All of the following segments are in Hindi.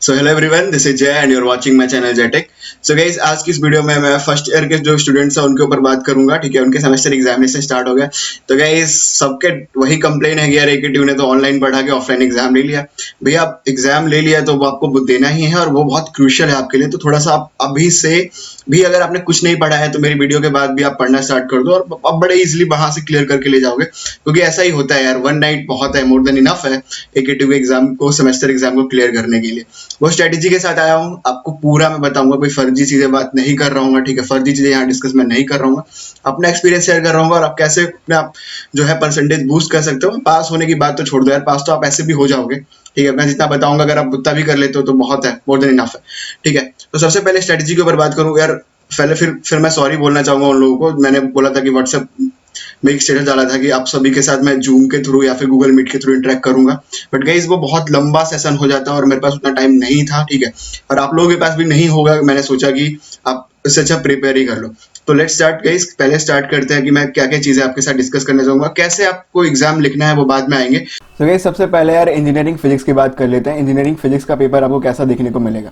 So hello everyone, this is Jay and you are watching my channel JTech. So guys, आज की इस वीडियो में मैं फर्स्ट ईयर के जो स्टूडेंट्स हैं उनके ऊपर बात करूंगा। ठीक है, उनके सेमेस्टर एग्जामिनेशन स्टार्ट हो गया। तो गाइस, सबके वही कंप्लेन है कि यार एक ने तो ऑनलाइन पढ़ा के ऑफलाइन एग्जाम ले लिया। भैया, आप एग्जाम ले लिया तो वो आपको देना ही है और वो बहुत क्रूशियल है आपके लिए। तो थोड़ा सा आप अभी से भी, अगर आपने कुछ नहीं पढ़ा है तो मेरी वीडियो के बाद भी आप पढ़ना स्टार्ट कर दो और आप बड़े इजीली वहां से क्लियर करके ले जाओगे, क्योंकि ऐसा ही होता है यार। वन नाइट बहुत है, मोर देन इनफ है एक एग्जाम को, सेमेस्टर एग्जाम को क्लियर करने के लिए। वो स्ट्रेटेजी के साथ आया हूँ, आपको पूरा मैं बताऊंगा, कोई फर्जी चीजें बात नहीं कर रहा हूँ। ठीक है, फर्जी चीजें यहाँ डिस्कस मैं नहीं कर रहा हूँ, अपना एक्सपीरियंस शेयर कर रहा हूँ और आप कैसे अपने आप जो है परसेंटेज बूस्ट कर सकते हो। पास होने की बात तो छोड़ दो यार, पास तो आप ऐसे भी हो जाओगे। ठीक है, मैं जितना बताऊंगा अगर आप उतना भी कर लेते हो तो बहुत है, मोर देन इनफ है। ठीक है, तो सबसे पहले स्ट्रेटेजी के ऊपर बात करूँ यार। पहले फिर मैं सॉरी बोलना चाहूंगा उन लोगों को। मैंने बोला था कि व्हाट्सएप में एक स्टेटस डाला था कि आप सभी के साथ मैं जूम के थ्रू या फिर गूगल मीट के थ्रू इंटरेक्ट करूंगा, बट गाइस वो बहुत लंबा सेशन हो जाता है और मेरे पास उतना टाइम नहीं था। ठीक है, और आप लोगों के पास भी नहीं होगा। मैंने सोचा कि आप इससे अच्छा प्रिपेयर ही कर लो। तो लेट्स स्टार्ट गाइस। पहले स्टार्ट करते हैं कि मैं क्या क्या चीजें आपके साथ डिस्कस करना चाहूंगा। कैसे आपको एग्जाम लिखना है वो बाद में आएंगे। तो गाइस, सबसे पहले यार इंजीनियरिंग फिजिक्स की बात कर लेते हैं। इंजीनियरिंग फिजिक्स का पेपर आपको कैसा देखने को मिलेगा।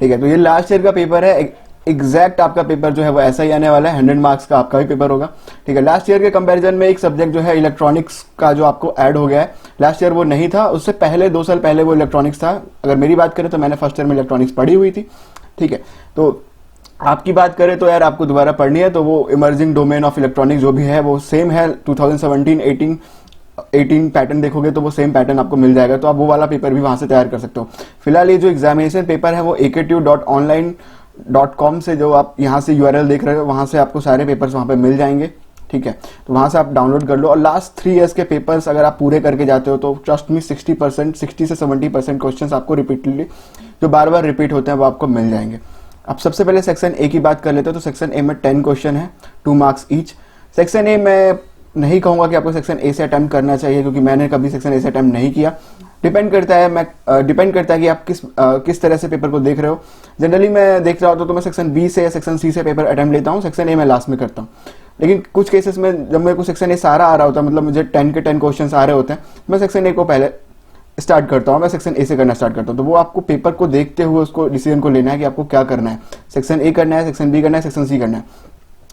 ठीक है, तो ये लास्ट ईयर का पेपर है। एग्जैक्ट आपका पेपर जो है वो ऐसा ही आने वाला है। 100 मार्क्स का आपका भी पेपर होगा। ठीक है, लास्ट ईयर के कंपैरिजन में एक सब्जेक्ट जो है इलेक्ट्रॉनिक्स का जो आपको ऐड हो गया है। लास्ट ईयर वो नहीं था, उससे पहले 2 साल पहले वो इलेक्ट्रॉनिक्स था। अगर मेरी बात करें तो मैंने फर्स्ट ईयर में इलेक्ट्रॉनिक्स पढ़ी हुई थी। ठीक है, तो आपकी बात करें तो यार आपको दोबारा पढ़नी है तो वो इमर्जिंग डोमेन ऑफ इलेक्ट्रॉनिक्स जो भी है वो सेम है। 2017-18 पैटर्न देखोगे तो वो सेम पैटर्न आपको मिल जाएगा, तो आप वो वाला पेपर भी वहां से तैयार कर सकते हो। फिलहाल ये जो एग्जामिनेशन पेपर है वो aktu.online.com से, जो आप यहाँ से URL देख रहे हो, वहां से आपको सारे पेपर्स वहां पे मिल जाएंगे। ठीक है, तो वहां से आप डाउनलोड कर लो और लास्ट 3 इयर्स के पेपर्स अगर आप पूरे करके जाते हो तो ट्रस्ट मी 60 से 70% क्वेश्चन आपको रिपीटली जो बार बार रिपीट होते हैं वो आपको मिल जाएंगे। अब सबसे पहले सेक्शन ए की बात कर लेते हो। तो सेक्शन ए में 10 क्वेश्चन है, 2 मार्क्स ईच। सेक्शन ए में नहीं कहूंगा कि आपको सेक्शन ए से अटेम्प्ट करना चाहिए, क्योंकि मैंने कभी सेक्शन ए से अटेम्प्ट नहीं किया। डिपेंड करता है कि आप किस तरह से पेपर को देख रहे हो। जनरली मैं देख रहा होता तो मैं सेक्शन बी से या सेक्शन सी से पेपर अटेम्प्ट लेता हूँ। सेक्शन ए में लास्ट में करता हूँ। लेकिन कुछ केसेस में जब मेरे को सेक्शन ए सारा आ रहा होता है, मतलब मुझे 10 के 10 क्वेश्चन आ रहे होते हैं, मैं सेक्शन ए को पहले स्टार्ट करता हूँ। मैं सेक्शन ए से करना स्टार्ट करता हूँ। तो वो आपको पेपर को देखते हुए उसको डिसीजन को लेना है कि आपको क्या करना है। सेक्शन ए करना है, सेक्शन बी करना है, सेक्शन सी करना है।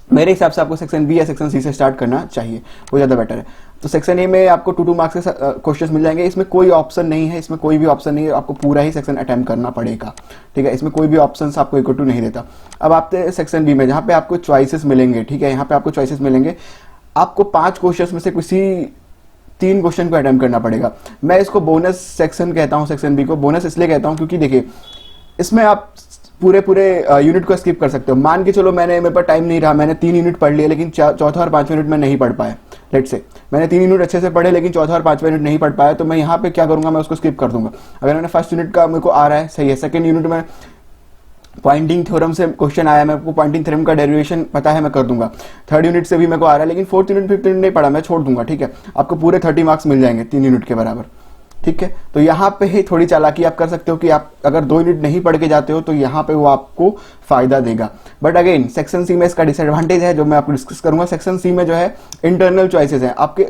मेरे हिसाब से आपको सेक्शन बी या सेक्शन सी से स्टार्ट करना चाहिए, वो ज़्यादा बेटर है। तो सेक्शन ए में आपको 2 मार्क्स के क्वेश्चन मिल जाएंगे। इसमें कोई ऑप्शन नहीं है, इसमें कोई भी ऑप्शन नहीं है, आपको पूरा ही सेक्शन अटेम्प्ट करना पड़ेगा। ठीक है, इसमें कोई भी ऑप्शन आपको इक्वल टू नहीं देता। अब आते सेक्शन बी में, जहाँ पे आपको चॉइसेस मिलेंगे। ठीक है, यहाँ पे आपको चॉइसेस मिलेंगे। आपको 5 क्वेश्चन में से किसी 3 क्वेश्चन को अटेम्प्ट करना पड़ेगा। मैं इसको बोनस सेक्शन कहता हूँ। सेक्शन बी को बोनस इसलिए कहता हूँ क्योंकि देखिए, इसमें आप पूरे यूनिट को स्किप कर सकते हो। मान के चलो मेरे पास टाइम नहीं रहा, मैंने 3 यूनिट पढ़ लिए लेकिन चौथा और 5वां यूनिट में नहीं पढ़ पाया। लेट्स से मैंने 3 यूनिट अच्छे से पढ़े लेकिन चौथा और 5वां यूनिट नहीं पढ़ पाया, तो मैं यहाँ पे क्या करूंगा, मैं उसको स्किप कर दूंगा। अगर मैंने फर्स्ट यूनिट का मेरे को आ रहा है, सही है, सेकंड यूनिट में पॉइंटिंग थ्योरम से क्वेश्चन आया, मेरे को पॉइंटिंग थ्योरम का डेरिवेशन पता है, मैं कर दूंगा। थर्ड यूनिट से भी मेरे को आ रहा है, लेकिन फोर्थ यूनिट 5th यूनिट नहीं पढ़ा, मैं छोड़ दूंगा। ठीक है, आपको पूरे 30 मार्क्स मिल जाएंगे 3 यूनिट के बराबर। ठीक है, तो यहाँ पे ही थोड़ी चालाकी आप कर सकते हो कि आप अगर 2 यूनिट नहीं पढ़ के जाते हो तो यहाँ पे वो आपको फायदा देगा। बट अगेन सेक्शन सी में इसका डिसएडवांटेज है जो मैं आपको डिस्कस करूंगा। सेक्शन सी में जो है इंटरनल चॉइसेस है, आपके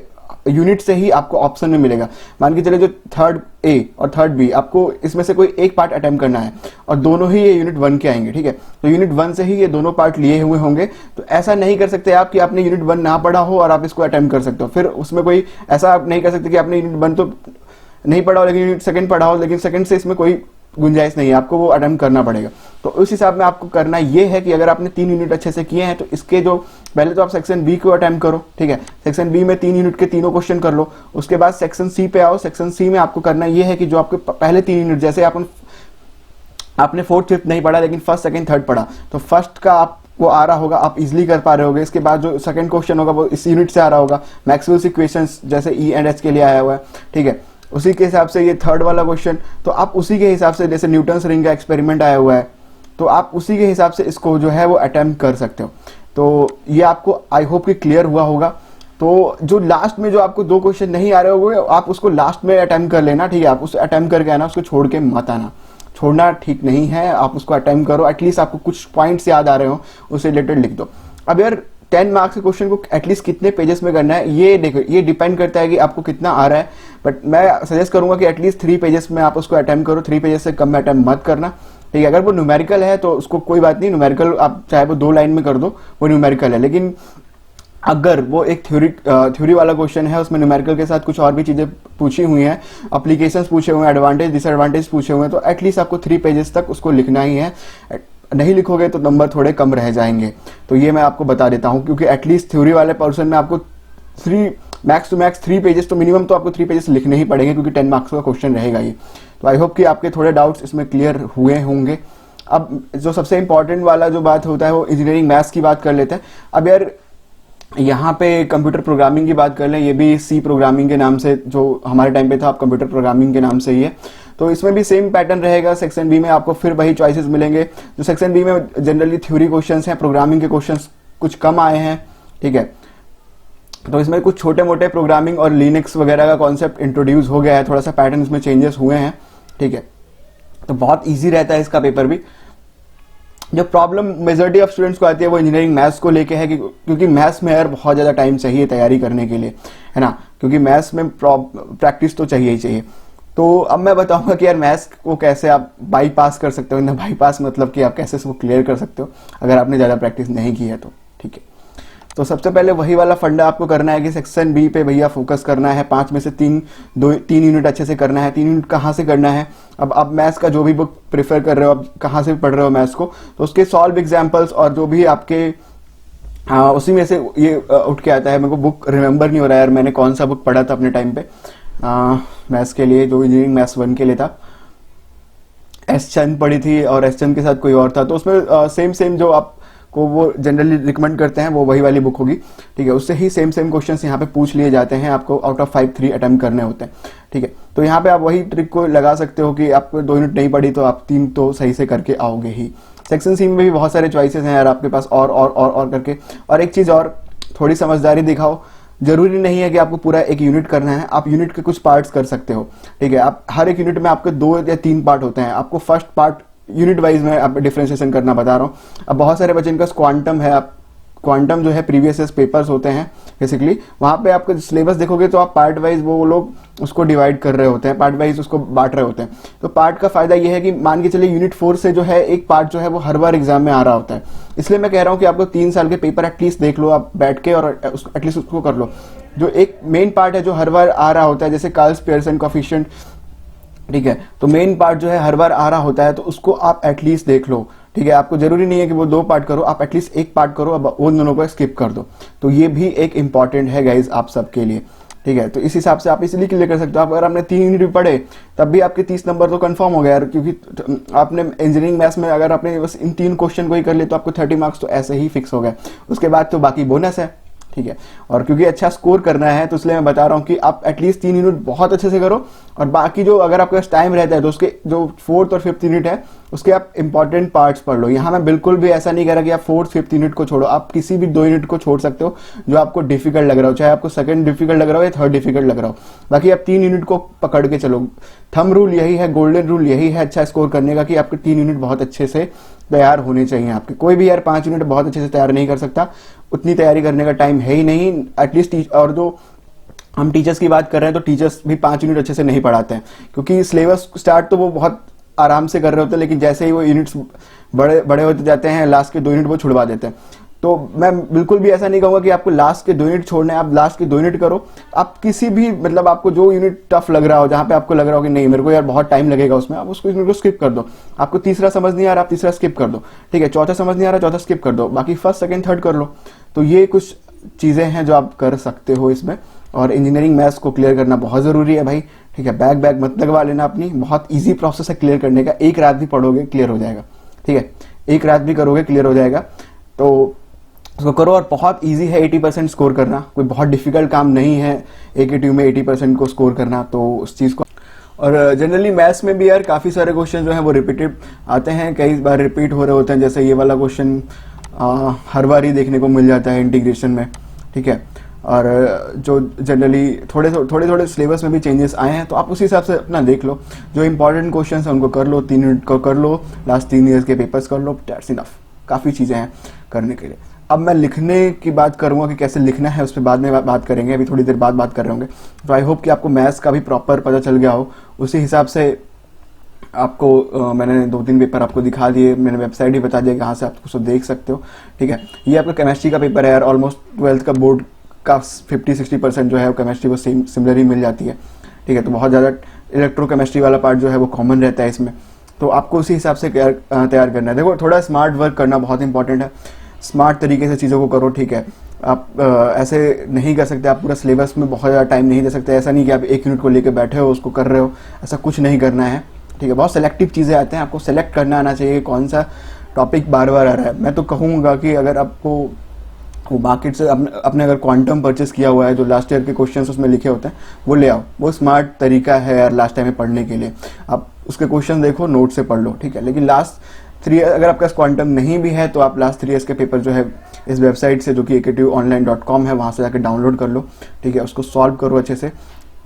यूनिट से ही आपको ऑप्शन में मिलेगा। मान के चले जो थर्ड ए और थर्ड बी, आपको इसमें से कोई एक पार्ट अटेम्प्ट करना है और दोनों ही ये यूनिट 1 के आएंगे। ठीक है, तो यूनिट 1 से ही ये दोनों पार्ट लिए हुए होंगे। तो ऐसा नहीं कर सकते आप कि आपने यूनिट 1 ना पढ़ा हो और आप इसको अटेम्प्ट कर सकते हो। फिर उसमें कोई ऐसा आप नहीं कर सकते कि आपने यूनिट 1 तो नहीं पढ़ा हो लेकिन यूनिट 2 पढ़ा हो, लेकिन सेकंड से इसमें कोई गुंजाइश नहीं है, आपको वो अटेम्प्ट करना पड़ेगा। तो उस हिसाब में आपको करना ये है कि अगर आपने 3 यूनिट अच्छे से किए हैं तो इसके जो पहले तो आप सेक्शन बी को अटेम्प्ट करो। ठीक है, सेक्शन बी में 3 यूनिट के तीनों क्वेश्चन कर लो। उसके बाद सेक्शन सी पे आओ। सेक्शन सी में आपको करना ये है कि जो आपके पहले 3 यूनिट, जैसे आपने 4th 5th नहीं पढ़ा लेकिन 1st 2nd 3rd पढ़ा, तो फर्स्ट का आपको आ रहा होगा, आप इजिली कर पा रहे होगे। इसके बाद जो सेकंड क्वेश्चन होगा वो इस यूनिट से आ रहा होगा, मैक्सवेल्स इक्वेशंस जैसे ई एंड एच के लिए आया हुआ है। ठीक है, उसी के हिसाब से ये थर्ड वाला क्वेश्चन, तो आप उसी के हिसाब से, जैसे न्यूटन्स रिंग का एक्सपेरिमेंट आया हुआ है, तो आप उसी के हिसाब से इसको जो है वो अटेम्प्ट कर सकते हो। तो ये आपको आई होप कि क्लियर हुआ होगा। तो जो लास्ट में जो आपको 2 क्वेश्चन नहीं आ रहे होंगे, आप उसको लास्ट में अटेम्प्ट कर लेना। ठीक है, आप उसे अटेम्प्ट करके आना, उसको छोड़ के मत आना। छोड़ना ठीक नहीं है, आप उसको अटेम्प्ट करो। एटलीस्ट आपको कुछ पॉइंट्स याद आ रहे हो, उससे रिलेटेड लिख दो। अब यार 10 मार्क्स के क्वेश्चन को एटलीस्ट कितने पेजेस में करना है, ये देखो, ये डिपेंड करता है कि आपको कितना आ रहा है। बट मैं सजेस्ट करूंगा कि एटलीस्ट 3 पेजेस में आप उसको अटेम्प्ट करो, 3 पेजेस से कम में अटेम्प्ट मत करना, ठीक है। अगर वो न्यूमेरिकल है तो उसको कोई बात नहीं, न्यूमेरिकल आप चाहे वो 2 लाइन में कर दो, वो न्यूमेरिकल है। लेकिन अगर वो एक थ्योरी वाला क्वेश्चन है, उसमें न्यूमेरिकल के साथ कुछ और भी चीजें पूछी हुई हैं, एप्लीकेशंस पूछे हुए हैं, एडवांटेज डिसएडवांटेज पूछे हुए हैं, तो एटलीस्ट आपको 3 पेजेस तक उसको लिखना ही है। नहीं लिखोगे तो नंबर थोड़े कम रह जाएंगे। तो ये मैं आपको बता देता हूं, क्योंकि एटलीस्ट थ्योरी वाले पोर्शन में आपको 3 मैक्स टू मैक्स 3 पेजेस तो मिनिमम तो आपको 3 पेजेस लिखने ही पड़ेंगे, क्योंकि 10 मार्क्स का क्वेश्चन रहेगा ये। तो आई होप कि आपके थोड़े डाउट्स इसमें क्लियर हुए होंगे। अब जो सबसे इंपॉर्टेंट वाला जो बात होता है वो इंजीनियरिंग मैथ्स की बात कर लेते हैं। अब यार यहाँ पे कंप्यूटर प्रोग्रामिंग की बात कर लें, ये भी सी प्रोग्रामिंग के नाम से, जो हमारे टाइम पे था, आप कंप्यूटर प्रोग्रामिंग के नाम से ही है। तो इसमें भी सेम पैटर्न रहेगा। सेक्शन बी में आपको फिर वही चॉइसेस मिलेंगे। जो सेक्शन बी में जनरली थ्योरी क्वेश्चंस हैं, प्रोग्रामिंग के क्वेश्चंस कुछ कम आए हैं, ठीक है। तो इसमें कुछ छोटे मोटे प्रोग्रामिंग और लिनक्स वगैरह का कॉन्सेप्ट इंट्रोड्यूस हो गया है, थोड़ा सा पैटर्न इसमें चेंजेस हुए हैं, ठीक है। तो बहुत ईजी रहता है इसका पेपर भी। जो प्रॉब्लम मेजॉरिटी ऑफ स्टूडेंट्स को आती है वो इंजीनियरिंग मैथ्स को लेके है, क्योंकि मैथ्स में यार बहुत ज़्यादा टाइम चाहिए तैयारी करने के लिए, है ना, क्योंकि मैथ्स में प्रैक्टिस तो चाहिए ही चाहिए। तो अब मैं बताऊंगा कि यार मैथ्स को कैसे आप बाईपास कर सकते हो। ना बाईपास मतलब कि आप कैसे इसको क्लियर कर सकते हो अगर आपने ज़्यादा प्रैक्टिस नहीं की है तो, ठीक है। तो सबसे पहले वही वाला फंडा आपको करना है कि सेक्शन बी पे भैया फोकस करना है। 5 में से 3 यूनिट अच्छे से करना है। 3 यूनिट कहाँ से करना है? अब आप मैथ्स का जो भी बुक प्रेफर कर रहे हो, आप कहाँ से पढ़ रहे हो मैथ्स को, तो उसके सॉल्व एग्जाम्पल्स और जो भी आपके उसी में से ये उठ के आता है। मेरे को बुक रिमेंबर नहीं हो रहा है यार, मैंने कौन सा बुक पढ़ा था अपने टाइम पे मैथ्स के लिए, जो इंजीनियरिंग मैथ्स 1 के लिए था। एस चंद पढ़ी थी और एस चंद के साथ कोई और था। तो उसमें सेम जो आपको वो जनरली रिकमेंड करते हैं वो वही वाली बुक होगी, ठीक है। उससे ही सेम क्वेश्चंस यहाँ पे पूछ लिए जाते हैं। आपको आउट ऑफ 5 3 अटेम्प्ट करने होते हैं, ठीक है। तो यहाँ पे आप वही ट्रिक को लगा सकते हो कि आपको 2 यूनिट नहीं पढ़ी तो आप 3 तो सही से करके आओगे ही। सेक्शन सी में भी बहुत सारे चॉइसेस हैं यार आपके पास, और करके। और एक चीज और, थोड़ी समझदारी दिखाओ। जरूरी नहीं है कि आपको पूरा एक यूनिट करना है, आप यूनिट के कुछ पार्ट्स कर सकते हो, ठीक है। आप हर एक यूनिट में आपके 2 या 3 पार्ट होते हैं। आपको फर्स्ट पार्ट यूनिट वाइज में आप डिफरेंशिएशन करना बता रहा हूँ। अब बहुत सारे बच्चे इनका क्वांटम है, आप क्वांटम जो है प्रीवियस ईयर पेपर्स होते हैं बेसिकली, वहां पे आपको सिलेबस देखोगे तो आप पार्ट वाइज वो लोग उसको डिवाइड कर रहे होते हैं, पार्ट वाइज उसको बांट रहे होते हैं। तो पार्ट का फायदा ये है कि मान के चलिए यूनिट 4 से जो है एक पार्ट जो है वो हर बार एग्जाम में आ रहा होता है। इसलिए मैं कह रहा हूँ कि आपको 3 साल के पेपर एटलीस्ट देख लो आप बैठ के, और एटलीस्ट उसको कर लो। जो एक मेन पार्ट है जो हर बार आ रहा होता है, जैसे कार्ल्स पियर्सन कोएफिशिएंट, ठीक है। तो मेन पार्ट जो है हर बार आ रहा होता है, तो उसको आप एटलीस्ट देख लो, ठीक है। आपको जरूरी नहीं है कि वो 2 पार्ट करो, आप एटलीस्ट 1 पार्ट करो, अब उन दोनों को स्किप कर दो। तो ये भी एक इंपॉर्टेंट है गाइज आप सबके लिए, ठीक है। तो इस हिसाब से आप इसलिए क्लियर कर सकते हो। आप अगर आपने 3 यूनिट भी पढ़े तब भी आपके 30 नंबर तो कंफर्म हो गया यार, क्योंकि आपने इंजीनियरिंग मैथ्स में अगर आपने बस इन 3 क्वेश्चन को ही कर लिए तो आपको 30 मार्क्स तो ऐसे ही फिक्स हो गए। उसके बाद तो बाकी बोनस है, ठीक है। और क्योंकि अच्छा स्कोर करना है तो इसलिए मैं बता रहा हूँ कि आप एटलीस्ट 3 यूनिट बहुत अच्छे से करो, और बाकी जो अगर आपके पास टाइम रहता है तो उसके जो 4th और 5th यूनिट है उसके आप इंपॉर्टेंट पार्ट्स पढ़ लो। यहाँ मैं बिल्कुल भी ऐसा नहीं कह रहा कि आप 4th 5th यूनिट को छोड़ो, आप किसी भी 2 यूनिट को छोड़ सकते हो जो आपको डिफिकल्ट लग रहा हो, चाहे आपको सेकंड डिफिकल्ट लग रहा हो या थर्ड डिफिकल्ट लग रहा हो। बाकी आप 3 यूनिट को पकड़ के चलो। थंब रूल यही है, गोल्डन रूल यही है अच्छा स्कोर करने का, कि आपके 3 यूनिट बहुत अच्छे से तैयार होने चाहिए आपके। कोई भी यार 5 यूनिट बहुत अच्छे से तैयार नहीं कर सकता, उतनी तैयारी करने का टाइम है ही नहीं एटलीस्ट। और जो हम टीचर्स की बात कर रहे हैं तो टीचर्स भी 5 यूनिट अच्छे से नहीं पढ़ाते हैं, क्योंकि सिलेबस स्टार्ट तो वो बहुत आराम से कर रहे होते हैं, लेकिन जैसे ही वो यूनिट्स बड़े होते जाते हैं, लास्ट के 2 यूनिट वो छुड़वा देते हैं। तो मैं बिल्कुल भी ऐसा नहीं कहूंगा कि आपको लास्ट के 2 यूनिट छोड़ने हैं, आप लास्ट के 2 यूनिट करो। आप किसी भी मतलब आपको जो यूनिट टफ लग रहा हो, जहां पे आपको लग रहा हो कि नहीं मेरे को यार बहुत टाइम लगेगा उसमें, आप उसको यूनिट को स्किप कर दो। आपको तीसरा समझ नहीं आ रहा, आप तीसरा स्किप कर दो, ठीक है। चौथा समझ नहीं आ रहा, चौथा स्किप कर दो, बाकी फर्स्ट सेकंड थर्ड कर लो। तो ये कुछ चीजें हैं जो आप कर सकते हो इसमें। और इंजीनियरिंग मैथ्स को क्लियर करना बहुत जरूरी है भाई, ठीक है। बैग मत लगवा लेना अपनी, बहुत ईजी प्रोसेस है क्लियर करने का। एक रात भी पढ़ोगे क्लियर हो जाएगा, ठीक है। एक रात भी करोगे क्लियर हो जाएगा, तो उसको करो। और बहुत इजी है 80% स्कोर करना, कोई बहुत डिफिकल्ट काम नहीं है AKTU में 80% को स्कोर करना, तो उस चीज़ को। और जनरली मैथ्स में भी यार काफ़ी सारे क्वेश्चन जो हैं वो रिपीटेड आते हैं, कई बार रिपीट हो रहे होते हैं। जैसे ये वाला क्वेश्चन हर बार ही देखने को मिल जाता है इंटीग्रेशन में, ठीक है। और जो जनरली थोड़े सिलेबस में भी चेंजेस आए हैं, तो आप उसी हिसाब से अपना देख लो। जो इंपॉर्टेंट क्वेश्चन है उनको कर लो, 3 यूनिट को कर लो, लास्ट 3 ईयर्स के पेपर्स कर लो, दैट्स इनफ। काफ़ी चीज़ें हैं करने के लिए। अब मैं लिखने की बात करूंगा कि कैसे लिखना है, उस पर बाद में बात करेंगे, अभी थोड़ी देर बाद बात कर रहे होंगे। तो आई होप कि आपको मैथ्स का भी प्रॉपर पता चल गया हो। उसी हिसाब से आपको मैंने 2-3 पेपर आपको दिखा दिए, मैंने वेबसाइट भी बता दिया कहाँ से आप उसको देख सकते हो, ठीक है। ये आपका केमिस्ट्री का पेपर है यार, ऑलमोस्ट 12th का बोर्ड का 50-60% जो है वो केमिस्ट्री वो सिमिलर ही मिल जाती है, ठीक है। तो बहुत ज़्यादा इलेक्ट्रोकेमिस्ट्री वाला पार्ट जो है वो कॉमन रहता है इसमें, तो आपको उसी हिसाब से तैयार करना है। देखो थोड़ा स्मार्ट वर्क करना बहुत इंपॉर्टेंट है, स्मार्ट तरीके से चीज़ों को करो, ठीक है। आप ऐसे नहीं कर सकते, आप पूरा सिलेबस में बहुत ज़्यादा टाइम नहीं दे सकते। ऐसा नहीं कि आप 1 यूनिट को लेकर बैठे हो उसको कर रहे हो, ऐसा कुछ नहीं करना है, ठीक है। बहुत सेलेक्टिव चीज़ें आते हैं, आपको सेलेक्ट करना आना चाहिए कौन सा टॉपिक बार बार आ रहा है। मैं तो कहूँगा कि अगर आपको वो मार्केट से अपने अगर क्वांटम परचेस किया हुआ है, जो लास्ट ईयर के क्वेश्चंस उसमें लिखे होते हैं वो ले आओ, वो स्मार्ट तरीका है यार लास्ट टाइम में पढ़ने के लिए। आप उसके क्वेश्चन देखो, नोट से पढ़ लो, ठीक है। लेकिन लास्ट 3 अगर आपका क्वांटम नहीं भी है तो आप लास्ट 3 ईयर्स के पेपर जो है इस वेबसाइट से, जो कि akativonline.com है, वहाँ से जाकर डाउनलोड कर लो, ठीक है। उसको सॉल्व करो अच्छे से,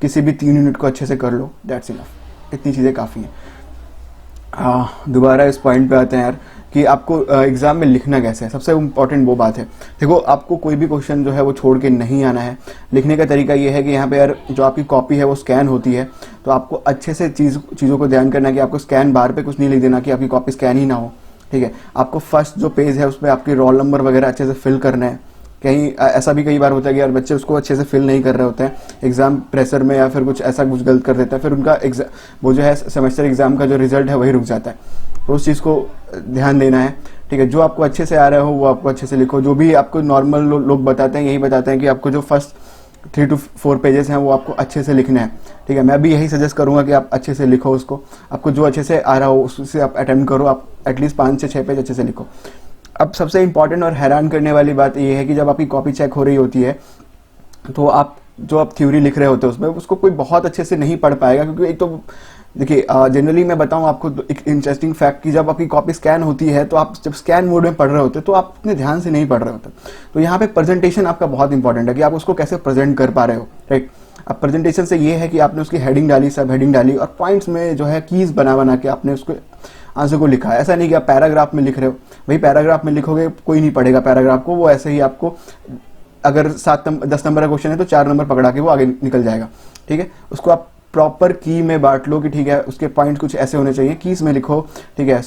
किसी भी 3 यूनिट को अच्छे से कर लो, दैट्स इनफ, इतनी चीज़ें काफ़ी हैं। दोबारा इस पॉइंट पे आते हैं यार कि आपको एग्ज़ाम में लिखना कैसे है, सबसे इम्पॉर्टेंट वो बात है। देखो आपको कोई भी क्वेश्चन जो है वो छोड़ के नहीं आना है। लिखने का तरीका ये है कि यहाँ पे यार जो आपकी कॉपी है वो स्कैन होती है, तो आपको अच्छे से चीज़ों को ध्यान करना है कि आपको स्कैन बार पे कुछ नहीं लिख देना कि आपकी कॉपी स्कैन ही ना हो, ठीक है। आपको फर्स्ट जो पेज है उसमें आपके रोल नंबर वगैरह अच्छे से फिल करना है। कहीं ऐसा भी कई बार होता है कि यार बच्चे उसको अच्छे से फिल नहीं कर रहे होते हैं एग्जाम प्रेशर में, या फिर कुछ ऐसा कुछ गलत कर देता है, फिर उनका वो जो है सेमेस्टर एग्जाम का जो रिजल्ट है वही रुक जाता है। तो उस चीज़ को ध्यान देना है, ठीक है। जो आपको अच्छे से आ रहा हो वो आपको अच्छे से लिखो। जो भी आपको नॉर्मल लोग बताते हैं यही बताते हैं कि आपको जो फर्स्ट 3 to 4 पेजेस हैं वो आपको अच्छे से लिखना है, ठीक है। मैं भी यही सजेस्ट करूंगा कि आप अच्छे से लिखो उसको, आपको जो अच्छे से आ रहा हो उससे आप अटेम्प्ट करो, आप एटलीस्ट 5 से 6 पेज अच्छे से लिखो। अब सबसे इंपॉर्टेंट और हैरान करने वाली बात ये है कि जब आपकी कॉपी चेक हो रही होती है तो आप थ्योरी लिख रहे होते हैं उसमें उसको कोई बहुत अच्छे से नहीं पढ़ पाएगा, क्योंकि एक तो देखिए जनरली मैं बताऊं आपको एक इंटरेस्टिंग फैक्ट कि जब आपकी कॉपी स्कैन होती है तो आप जब स्कैन मोड में पढ़ रहे होते तो आप इतने ध्यान से नहीं पढ़ रहे होते। तो यहाँ पे प्रेजेंटेशन आपका बहुत इंपॉर्टेंट है कि आप उसको कैसे प्रेजेंट कर पा रहे हो, राइट। अब प्रेजेंटेशन से ये है कि आपने उसकी हेडिंग डाली, सब हेडिंग डाली, और पॉइंट्स में जो है कीज बना के आपने उसको आंसर को लिखा है। ऐसा नहीं कि आप पैराग्राफ में लिख रहे हो, वही पैराग्राफ में लिखोगे कोई नहीं पढ़ेगा पैराग्राफ को, वो ऐसे ही आपको अगर 10 नंबर का क्वेश्चन है तो 4 नंबर पकड़ा के वो आगे निकल जाएगा, ठीक है। उसको आप प्रॉपर की में बांट लो कि ठीक है उसके पॉइंट कुछ ऐसे होने चाहिए, कीज में लिखो, ठीक है,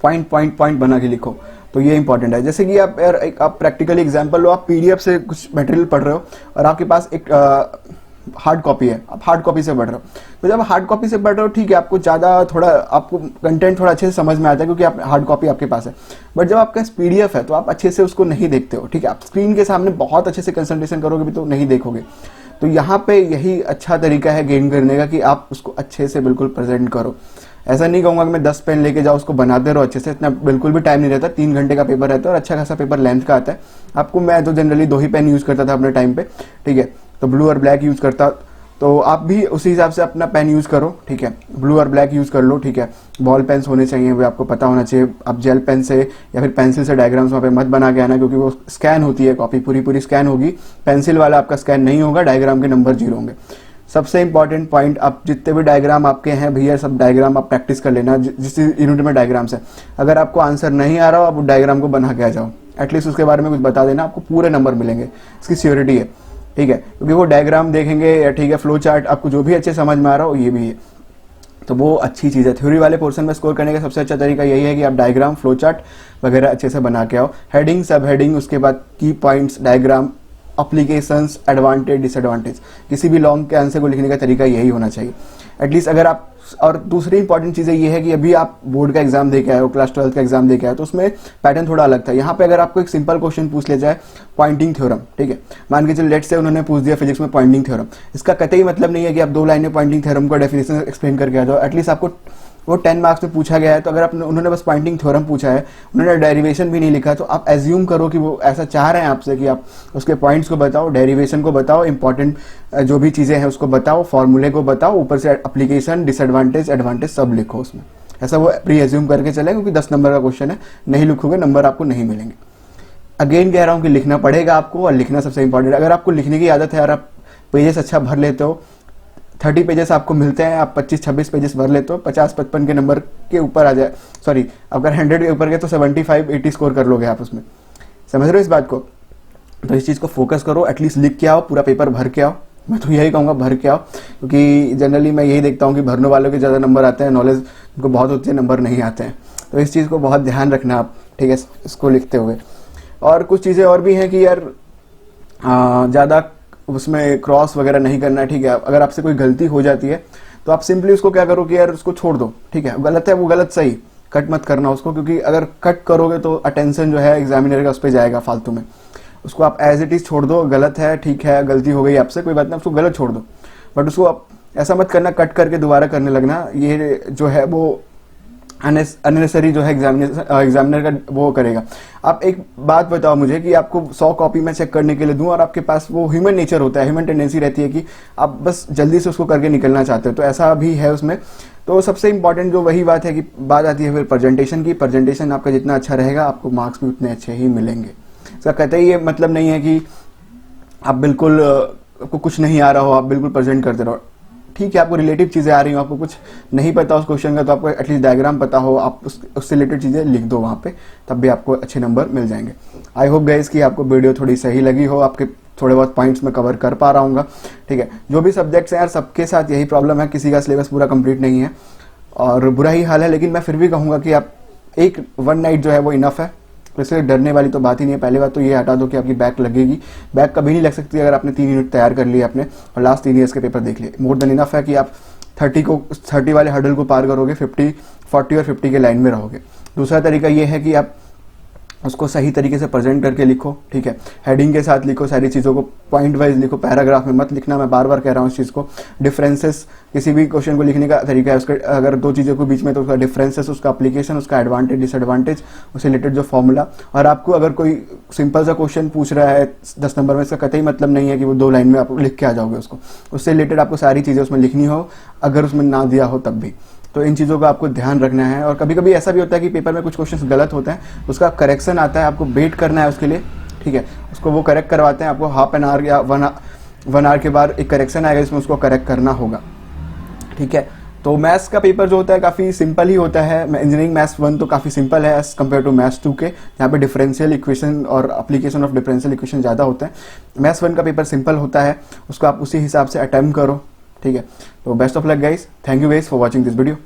पॉइंट बना के लिखो। तो ये इंपॉर्टेंट है। जैसे कि आप यार आप प्रैक्टिकली एग्जांपल लो, आप पीडीएफ से कुछ मटेरियल पढ़ रहे हो और आपके पास एक हार्ड कॉपी है, आप हार्ड कॉपी से पढ़ रहे हो, तो जब हार्ड कॉपी से पढ़ रहे हो ठीक है आपको ज़्यादा थोड़ा आपको कंटेंट थोड़ा अच्छे से समझ में आता है क्योंकि आप हार्ड कॉपी आपके पास है। बट जब आपका पीडीएफ है तो आप अच्छे से उसको नहीं देखते हो, ठीक है। आप स्क्रीन के सामने बहुत अच्छे से कंसंट्रेशन करोगे भी तो नहीं देखोगे। तो यहाँ पे यही अच्छा तरीका है गेन करने का कि आप उसको अच्छे से बिल्कुल प्रेजेंट करो। ऐसा नहीं कहूँगा कि मैं 10 पेन लेके जाओ उसको बनाते रहो अच्छे से, इतना बिल्कुल भी टाइम नहीं रहता। 3 घंटे का पेपर रहता है और अच्छा खासा पेपर लेंथ का आता है आपको। मैं तो जनरली 2 ही पेन यूज़ करता था अपने टाइम पे, ठीक है, तो ब्लू और ब्लैक यूज़ करता। तो आप भी उसी हिसाब से अपना पेन यूज़ करो, ठीक है, ब्लू और ब्लैक यूज़ कर लो, ठीक है। बॉल पेन्स होने चाहिए, वो आपको पता होना चाहिए। आप जेल पेन से या फिर पेंसिल से डायग्राम्स वहाँ पे मत बना के आना, क्योंकि वो स्कैन होती है, कॉपी पूरी स्कैन होगी, पेंसिल वाला आपका स्कैन नहीं होगा, डायग्राम के नंबर 0 होंगे। सबसे इंपॉर्टेंट पॉइंट, आप जितने भी डायग्राम आपके हैं भैया सब डायग्राम आप प्रैक्टिस कर लेना। जिस यूनिट में डायग्राम्स है, अगर आपको आंसर नहीं आ रहा हो आप डायग्राम को बना के आ जाओ, एटलीस्ट उसके बारे में कुछ बता देना, आपको पूरे नंबर मिलेंगे, इसकी श्योरिटी है, ठीक है। क्योंकि वो डायग्राम देखेंगे या ठीक है फ्लो चार्ट आपको जो भी अच्छे समझ में आ रहा हो ये भी है, तो वो अच्छी चीज़ है। थ्योरी वाले पोर्शन में स्कोर करने का सबसे अच्छा तरीका यही है कि आप डायग्राम फ्लो चार्ट वगैरह अच्छे से बना के आओ, हेडिंग सब हेडिंग, उसके बाद की points, diagram, applications, advantage disadvantage, किसी भी लॉन्ग के आंसर को लिखने का तरीका यही होना चाहिए एटलीस्ट। अगर आप, और दूसरी इंपॉर्टेंट चीज़ ये है कि अभी आप बोर्ड का एग्जाम दे के आए हो, क्लास 12 का एग्जाम दे के आए हो, तो उसमें पैटर्न थोड़ा अलग था। यहाँ पे अगर आपको एक सिंपल क्वेश्चन पूछ ले जाए, पॉइंटिंग थ्योरम, ठीक है, मान के चलो लेट से उन्होंने पूछ दिया फिजिक्स में पॉइंटिंग थ्योरम, इसका कतई मतलब नहीं है कि आप 2 लाइन में पॉइंटिंग थ्योरम का डेफिनेशन एक्सप्लेन करके आ जाओ। एटलीस्ट आपको वो 10 मार्क्स में पूछा गया है, तो अगर उन्होंने बस पॉइंटिंग थ्योरम पूछा है, उन्होंने डेरिवेशन भी नहीं लिखा, तो आप एज्यूम करो कि वो ऐसा चाह रहे हैं आपसे कि आप उसके पॉइंट्स को बताओ, डेरिवेशन को बताओ, इंपॉर्टेंट जो भी चीज़ें हैं उसको बताओ, फॉर्मूले को बताओ, ऊपर से एप्लीकेशन, डिसएडवांटेज, एडवांटेज सब लिखो उसमें। ऐसा वो प्री एज्यूम करके चले, क्योंकि 10 नंबर का क्वेश्चन है, नहीं लिखोगे नंबर आपको नहीं मिलेंगे। अगेन कह रहा हूँ कि लिखना पड़ेगा आपको, और लिखना सबसे इंपॉर्टेंट है। अगर आपको लिखने की आदत है यार, आप पेजेस अच्छा भर लेते हो, 30 पेजेस आपको मिलते हैं, आप 25-26 पेजेस भर लेते हो, 50-55 के नंबर के ऊपर आ जाए, सॉरी अगर 100 के ऊपर गए तो 75-80 स्कोर कर लोगे आप उसमें। समझ रहे हो इस बात को? तो इस चीज़ को फोकस करो, एटलीस्ट लिख के आओ, पूरा पेपर भर के आओ। मैं तो यही कहूँगा भर के आओ, क्योंकि जनरली मैं यही देखता हूँ कि भरने वालों के ज़्यादा नंबर आते हैं, नॉलेज उनको बहुत होती है, नंबर नहीं आते हैं। तो इस चीज़ को बहुत ध्यान रखना आप, ठीक है, इसको लिखते हुए। और कुछ चीज़ें और भी हैं कि यार ज़्यादा उसमें क्रॉस वगैरह नहीं करना है, ठीक है। अगर आपसे कोई गलती हो जाती है तो आप सिंपली उसको क्या करो कि यार उसको छोड़ दो, ठीक है। गलत है वो गलत, सही, कट मत करना उसको, क्योंकि अगर कट करोगे तो अटेंशन जो है एग्जामिनर का उस पर जाएगा फालतू में। उसको आप एज इट इज़ छोड़ दो, गलत है, ठीक है, गलती हो गई आपसे, कोई बात नहीं, उसको गलत छोड़ दो। बट उसको आप ऐसा मत करना कट करके दोबारा करने लगना, ये जो है वो अननेसेसरी जो है एग्जामिनर का वो करेगा। आप एक बात बताओ मुझे कि आपको 100 कॉपी में चेक करने के लिए दूं और आपके पास वो ह्यूमन नेचर होता है, ह्यूमन टेंडेंसी रहती है कि आप बस जल्दी से उसको करके निकलना चाहते हो, तो ऐसा भी है उसमें। तो सबसे इंपॉर्टेंट जो वही बात है कि बात आती है फिर प्रेजेंटेशन की। प्रेजेंटेशन आपका जितना अच्छा रहेगा आपको मार्क्स भी उतने अच्छे ही मिलेंगे। इसका कहते ही ये मतलब नहीं है कि आप बिल्कुल आपको कुछ नहीं आ रहा हो, आप बिल्कुल प्रेजेंट करते रहो। ठीक है, आपको रिलेटिव चीज़ें आ रही हो, आपको कुछ नहीं पता उस क्वेश्चन का, तो आपको एटलीस्ट डायग्राम पता हो, आप उससे रिलेटेड चीज़ें लिख दो वहाँ पे, तब भी आपको अच्छे नंबर मिल जाएंगे। आई होप गाइस कि आपको वीडियो थोड़ी सही लगी हो, आपके थोड़े बहुत पॉइंट्स में कवर कर पा रहा हूँ, ठीक है। जो भी सब्जेक्ट्स हैं यार, सबके साथ यही प्रॉब्लम है, किसी का सिलेबस पूरा कंप्लीट नहीं है और बुरा ही हाल है। लेकिन मैं फिर भी कहूँगा कि आप एक 1 नाइट जो है वो इनफ है, इसलिए डरने वाली तो बात ही नहीं है। पहली बात तो ये हटा दो कि आपकी बैक लगेगी, बैक कभी नहीं लग सकती अगर आपने 3 यूनिट तैयार कर लिए अपने और लास्ट 3 ईयर्स के पेपर देख लिए। मोर देन इनफ है कि आप 30 वाले हर्डल को पार करोगे, 40 और 50 के लाइन में रहोगे। दूसरा तरीका ये है कि आप उसको सही तरीके से प्रेजेंट करके लिखो, ठीक है। हेडिंग के साथ लिखो, सारी चीज़ों को पॉइंट वाइज लिखो, पैराग्राफ में मत लिखना। मैं बार बार कह रहा हूँ इस चीज़ को। डिफरेंसेस किसी भी क्वेश्चन को लिखने का तरीका है, उसके अगर 2 चीज़ों के बीच में तो उसका डिफरेंसेस, उसका एप्लीकेशन, उसका एडवांटेज डिसएडवांटेज, उससे रिलेटेड जो फॉर्मूला। और आपको अगर कोई सिंपल सा क्वेश्चन पूछ रहा है 10 नंबर में, इसका कतई मतलब नहीं है कि वो 2 लाइन में आप लिख के आ जाओगे उसको। उससे रिलेटेड आपको सारी चीज़ें उसमें लिखनी हो, अगर उसमें ना दिया हो तब भी। तो इन चीज़ों का आपको ध्यान रखना है। और कभी कभी ऐसा भी होता है कि पेपर में कुछ क्वेश्चंस गलत होते हैं, उसका करेक्शन आता है, आपको वेट करना है उसके लिए, ठीक है। उसको वो करेक्ट करवाते हैं, आपको हाफ एन आवर या 1 आवर के बाद एक करेक्शन आएगा, इसमें उसको करेक्ट करना होगा, ठीक है। तो मैथ्स का पेपर जो होता है काफ़ी सिंपल ही होता है। इंजीनियरिंग मैथ्स 1 तो काफ़ी सिंपल है एज कम्पेयर टू मैथ्स 2 के, यहाँ पे डिफरेंशियल इक्वेशन और एप्लीकेशन ऑफ डिफरेंशियल इक्वेशन ज़्यादा होते हैं। मैथ्स 1 का पेपर सिंपल होता है, उसको आप उसी हिसाब से अटेम्प्ट करो, ठीक है। तो best of luck guys, thank you guys for watching this video.